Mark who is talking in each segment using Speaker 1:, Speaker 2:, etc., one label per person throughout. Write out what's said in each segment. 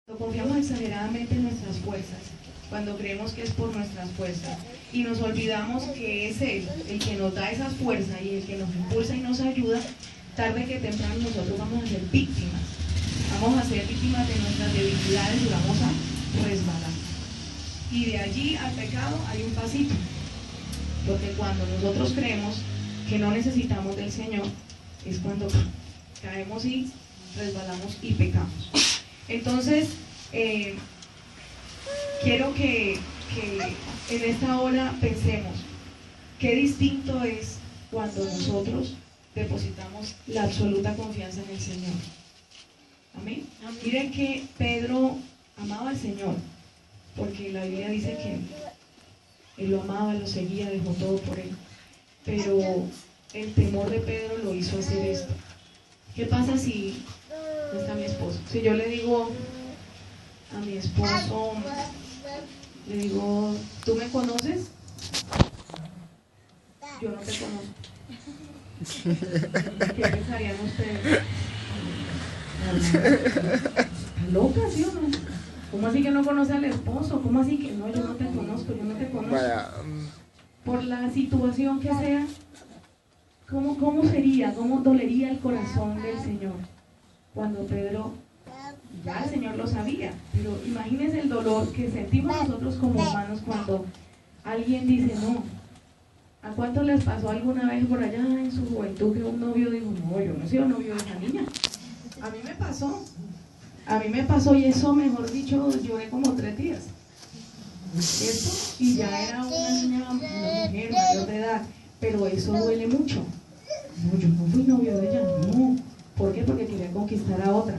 Speaker 1: Confiamos exageradamente en nuestras fuerzas, cuando creemos que es por nuestras fuerzas, y nos olvidamos que es Él el que nos da esas fuerzas y el que nos impulsa y nos ayuda. Tarde que temprano nosotros vamos a ser víctimas de nuestras debilidades y vamos a resbalar. Y de allí al pecado hay un pasito, porque cuando nosotros creemos que no necesitamos del Señor, es cuando caemos y resbalamos y pecamos. Entonces, quiero que en esta hora pensemos qué distinto es cuando nosotros depositamos la absoluta confianza en el Señor. Amén. Miren que Pedro amaba al Señor, porque la Biblia dice que él lo amaba, lo seguía, dejó todo por él. Pero el temor de Pedro lo hizo hacer esto. ¿Qué pasa si no está mi esposo? Si yo le digo a mi esposo, le digo, ¿tú me conoces? Yo no te conozco. ¿Qué pensarían ustedes? ¿Estás loca, sí o no? ¿Cómo así que no conoce al esposo? ¿Cómo así que no? Yo no te conozco, yo no te conozco. Por la situación que sea, ¿cómo sería? ¿Cómo dolería el corazón del Señor? Cuando Pedro, ya el Señor lo sabía, pero imagínense el dolor que sentimos nosotros como humanos cuando alguien dice no. ¿A cuántos les pasó alguna vez por allá en su juventud que un novio dijo, no, yo no he sido novio de esa niña? A mí me pasó y eso, mejor dicho, lloré como 3 días. ¿Cierto? Y ya era una niña, una mujer mayor de edad, pero eso duele mucho. No, yo no fui novio de ella, no. ¿Por qué? Porque quería conquistar a otra,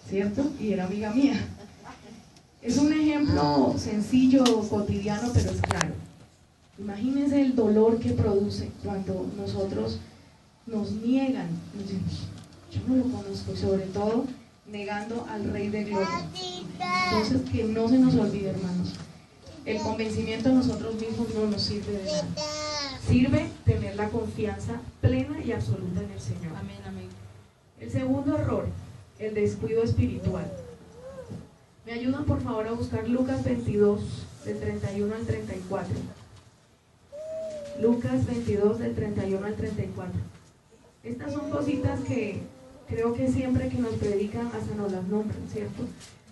Speaker 1: ¿cierto? Y era amiga mía. Es un ejemplo sencillo, cotidiano, pero es claro. Imagínense el dolor que produce cuando nosotros nos niegan, nos dicen, yo no lo conozco, y sobre todo negando al Rey de Gloria. Entonces, que no se nos olvide, hermanos, el convencimiento de nosotros mismos no nos sirve de nada. Sirve tener la confianza plena y absoluta en el Señor.
Speaker 2: Amén, amén.
Speaker 1: El segundo error, el descuido espiritual. ¿Me ayudan por favor a buscar Lucas 22, del 31 al 34? Lucas 22, del 31 al 34. Estas son cositas que creo que siempre que nos predican hasta nos las nombran, ¿cierto?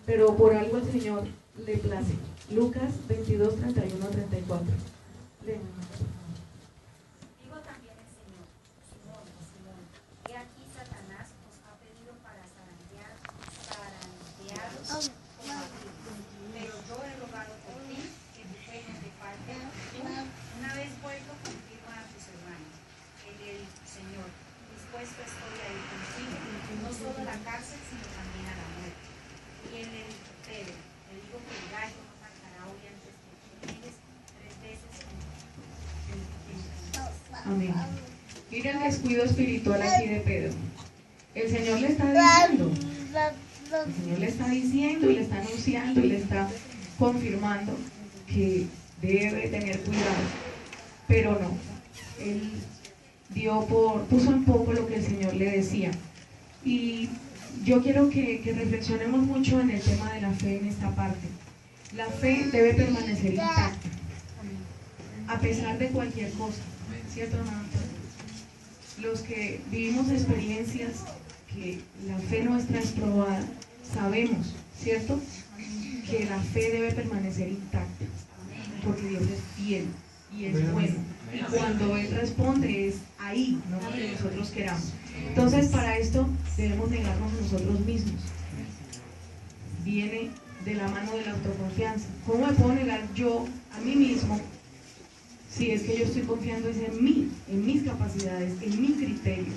Speaker 1: Pero por algo el Señor le place. Lucas 22, 31 al 34. Leen.
Speaker 3: Digo también el Señor, Simón, Simón, he aquí Satanás os ha pedido para zarandearos como a trigo. Pero yo he rogado por ti que tu fe no te falte. Una vez vuelto, confirma a tus hermanos. En el Señor, dispuesto estoy a ir contigo, no solo a la cárcel, sino también a la muerte. Y él le dijo, Pedro, le digo que el gallo no cantará hoy antes que tú niegues 3 veces
Speaker 1: Amén. Mira el descuido espiritual aquí de Pedro. El Señor le está diciendo, y le está anunciando y le está confirmando que debe tener cuidado, pero no. Él puso en poco lo que el Señor le decía. Y yo quiero que reflexionemos mucho en el tema de la fe en esta parte. La fe debe permanecer intacta, a pesar de cualquier cosa, ¿cierto, hermano? Los que vivimos experiencias que la fe nuestra es probada, sabemos, ¿cierto?, que la fe debe permanecer intacta, porque Dios es fiel y es bueno. Y cuando Él responde es ahí, no donde nosotros queramos. Entonces, para esto debemos negarnos a nosotros mismos. Viene de la mano de la autoconfianza. ¿Cómo me puedo negar yo a mí mismo si es que yo estoy confiando en mí, en mis capacidades, en mi criterio?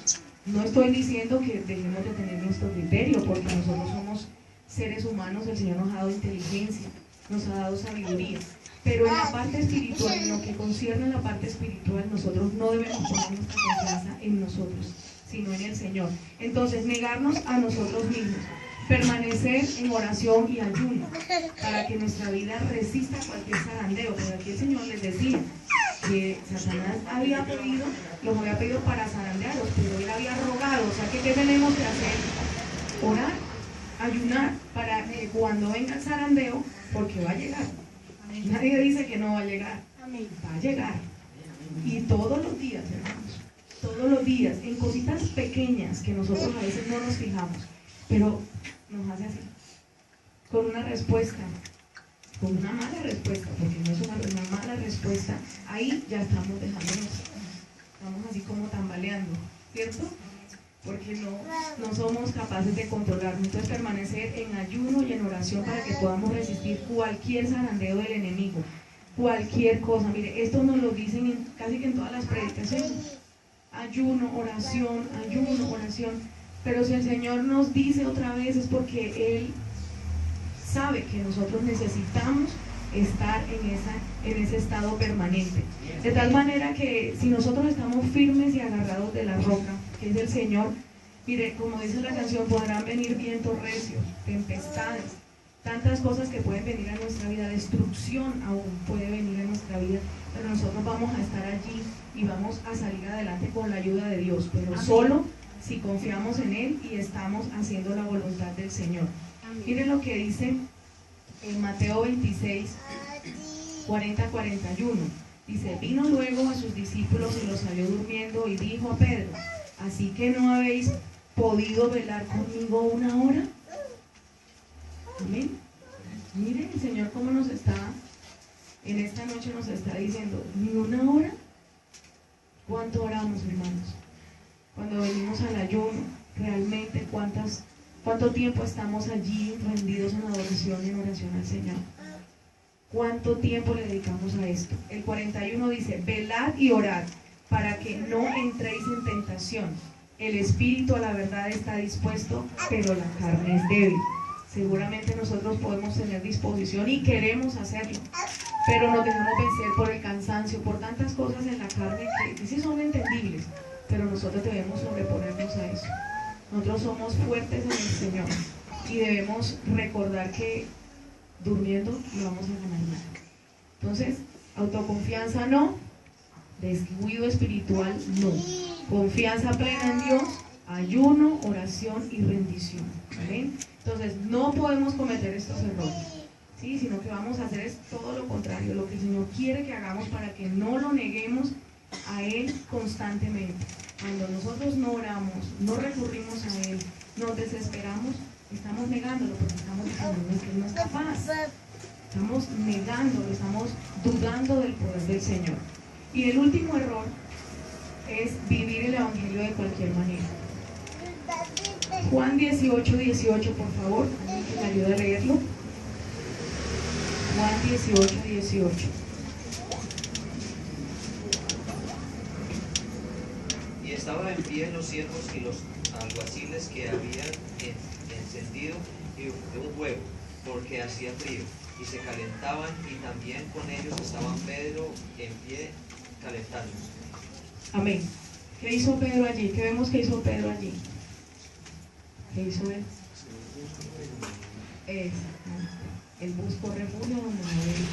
Speaker 1: No estoy diciendo que dejemos de tener nuestro criterio, porque nosotros somos seres humanos, el Señor nos ha dado inteligencia, nos ha dado sabiduría. Pero en la parte espiritual, en lo que concierne a la parte espiritual, nosotros no debemos poner nuestra confianza en nosotros, sino en el Señor. Entonces, negarnos a nosotros mismos, permanecer en oración y ayuno, para que nuestra vida resista cualquier zarandeo. Pero aquí el Señor les decía que Satanás los había pedido para zarandearlos, pero Él había rogado. O sea, ¿qué tenemos que hacer? Orar ayunar para que cuando venga el zarandeo, porque va a llegar. Nadie dice que no va a llegar. Va a llegar. Y todos los días, hermanos, todos los días, en cositas pequeñas que nosotros a veces no nos fijamos, pero nos hace así, con una respuesta, con una mala respuesta, porque no es una mala respuesta, ahí ya estamos dejándonos, estamos así como tambaleando, ¿cierto? Porque no somos capaces de controlarnos. Entonces, permanecer en ayuno y en oración para que podamos resistir cualquier zarandeo del enemigo, cualquier cosa. Mire, esto nos lo dicen casi que en todas las predicaciones. Ayuno, oración, ayuno, oración. Pero si el Señor nos dice otra vez es porque Él sabe que nosotros necesitamos estar en ese estado permanente. De tal manera que si nosotros estamos firmes y agarrados de la roca, que es el Señor, mire, como dice la canción, podrán venir vientos recios, tempestades, tantas cosas que pueden venir a nuestra vida, destrucción aún puede venir a nuestra vida, pero nosotros vamos a estar allí y vamos a salir adelante con la ayuda de Dios, pero Amén. Solo si confiamos en Él y estamos haciendo la voluntad del Señor. Amén. Miren lo que dice en Mateo 26, 40-41. Dice, vino luego a sus discípulos y los salió durmiendo y dijo a Pedro, ¿así que no habéis podido velar conmigo una hora? Amén. Miren el Señor cómo nos está, en esta noche nos está diciendo, ¿ni una hora? ¿Cuánto oramos, hermanos? Cuando venimos al ayuno, realmente cuánto tiempo estamos allí rendidos en adoración y en oración al Señor. ¿Cuánto tiempo le dedicamos a esto? El 41 dice, velad y orad para que no entréis en tentación. El espíritu a la verdad está dispuesto, pero la carne es débil. Seguramente nosotros podemos tener disposición y queremos hacerlo, pero nos dejamos vencer por el cansancio, por tantas cosas en la carne que sí son entendibles, pero nosotros debemos sobreponernos a eso. Nosotros somos fuertes en el Señor y debemos recordar que durmiendo no vamos a ganar nada. Entonces, autoconfianza no, descuido espiritual no, confianza plena en Dios, ayuno, oración y rendición. ¿Amén? Entonces, no podemos cometer estos errores, ¿sí? Sino que vamos a hacer es todo lo contrario, lo que el Señor quiere que hagamos para que no lo neguemos a Él constantemente. Cuando nosotros no oramos, no recurrimos a Él, nos desesperamos, estamos negándolo porque estamos diciendo que Él no es capaz. Estamos negándolo, estamos dudando del poder del Señor. Y el último error es vivir el Evangelio de cualquier manera. Juan 18:18, por favor, alguien que me ayude a leerlo. Juan 18:18.
Speaker 2: Y estaban en pie los siervos y los alguaciles que habían encendido un fuego, porque hacía frío, y se calentaban, y también con ellos estaban Pedro en pie calentándose.
Speaker 1: Amén. ¿Qué hizo Pedro allí? ¿Qué vemos que hizo Pedro allí? ¿Qué hizo él? Él buscó refugio donde no hay.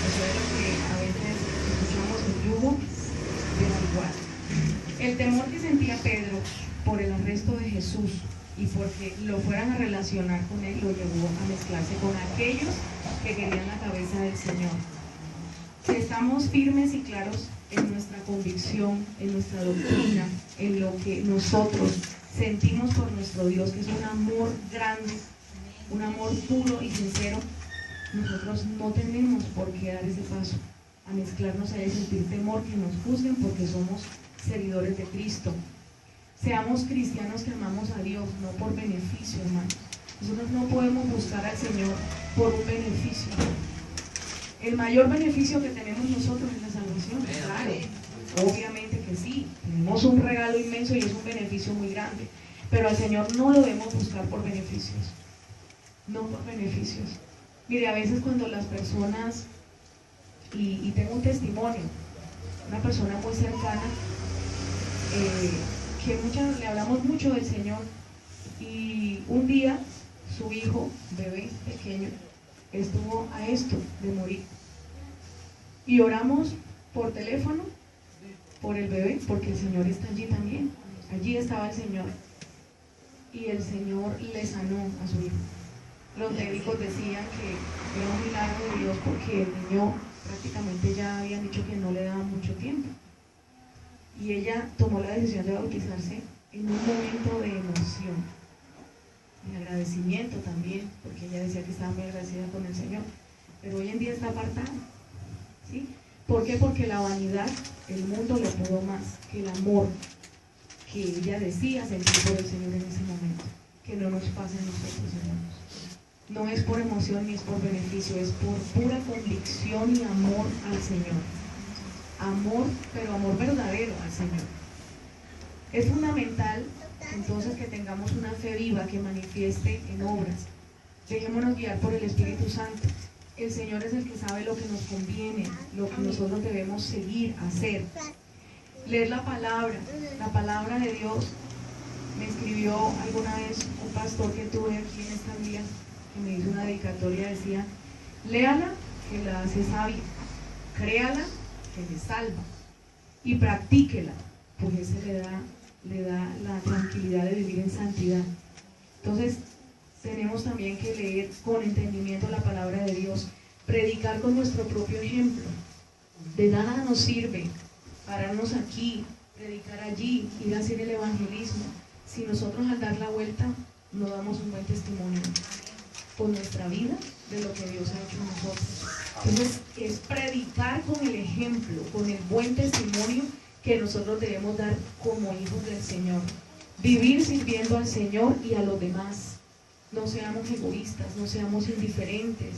Speaker 1: Eso es lo que a veces escuchamos, el yugo desigual. El temor que sentía Pedro por el arresto de Jesús y porque lo fueran a relacionar con él, lo llevó a mezclarse con aquellos que querían la cabeza del Señor. Si estamos firmes y claros en nuestra convicción, en nuestra doctrina, en lo que nosotros sentimos por nuestro Dios, que es un amor grande, un amor puro y sincero, nosotros no tenemos por qué dar ese paso a mezclarnos a él, sentir temor que nos juzguen porque somos seguidores de Cristo. Seamos cristianos que amamos a Dios, no por beneficio, hermanos. Nosotros no podemos buscar al Señor por un beneficio. El mayor beneficio que tenemos nosotros es la salvación, claro, obviamente que sí, tenemos un regalo inmenso y es un beneficio muy grande, pero al Señor no lo debemos buscar por beneficios, no por beneficios. Mire, a veces cuando las personas, y tengo un testimonio, una persona muy cercana, que le hablamos mucho del Señor, y un día su hijo, bebé pequeño, estuvo a esto de morir. Y oramos por teléfono por el bebé, porque el Señor está allí también. Allí estaba el Señor. y el Señor le sanó a su hijo. Los médicos decían que era un milagro de Dios porque el niño prácticamente ya habían dicho que no le daba mucho tiempo. Y ella tomó la decisión de bautizarse en un momento de emoción, de agradecimiento también, porque ella decía que estaba muy agradecida con el Señor. Pero hoy en día está apartada, ¿sí? ¿Por qué? Porque la vanidad, el mundo le pudo más que el amor que ella decía sentir por el Señor en ese momento. Que no nos pase a nosotros, hermanos. No es por emoción ni es por beneficio, es por pura convicción y amor al Señor. Amor, pero amor verdadero al Señor. Es fundamental entonces que tengamos una fe viva que manifieste en obras. Dejémonos guiar por el Espíritu Santo. El Señor es el que sabe lo que nos conviene, lo que nosotros debemos seguir, hacer. Leer la palabra de Dios. Me escribió alguna vez un pastor que tuve aquí en esta vía, que me hizo una dedicatoria, decía: léala, que la hace sabia, créala, que le salva, y practíquela, porque ese le da la tranquilidad de vivir en santidad. Entonces, tenemos también que leer con entendimiento la palabra de Dios, predicar con nuestro propio ejemplo. De nada nos sirve pararnos aquí, predicar allí, ir a hacer el evangelismo, si nosotros al dar la vuelta no damos un buen testimonio con nuestra vida de lo que Dios ha hecho en nosotros. Entonces es predicar con el ejemplo, con el buen testimonio que nosotros debemos dar como hijos del Señor. Vivir sirviendo al Señor y a los demás. No seamos egoístas, no seamos indiferentes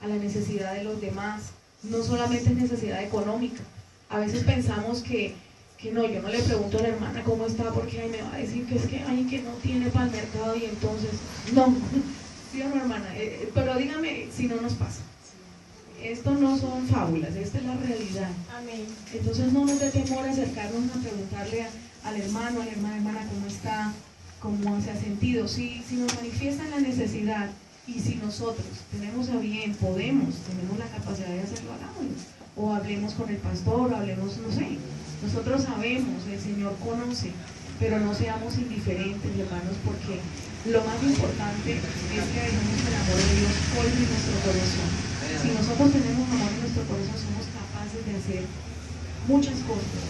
Speaker 1: a la necesidad de los demás. No solamente es necesidad económica. A veces pensamos que no, yo no le pregunto a la hermana cómo está porque me va a decir que es que hay que no tiene para el mercado y entonces, no, sí o no, hermana, pero dígame si no nos pasa. Esto no son fábulas, esta es la realidad.
Speaker 4: Amén.
Speaker 1: Entonces no nos dé temor acercarnos a preguntarle al hermano, a la hermana, cómo está, cómo se ha sentido. Si nos manifiestan la necesidad y si nosotros tenemos a bien, tenemos la capacidad de hacerlo, hagámoslo. O hablemos con el pastor, o hablemos, no sé. Nosotros sabemos, el Señor conoce, pero no seamos indiferentes, hermanos, porque lo más importante es que dejemos el amor de Dios colme nuestro corazón. Si nosotros tenemos amor en nuestro corazón, somos capaces de hacer muchas cosas.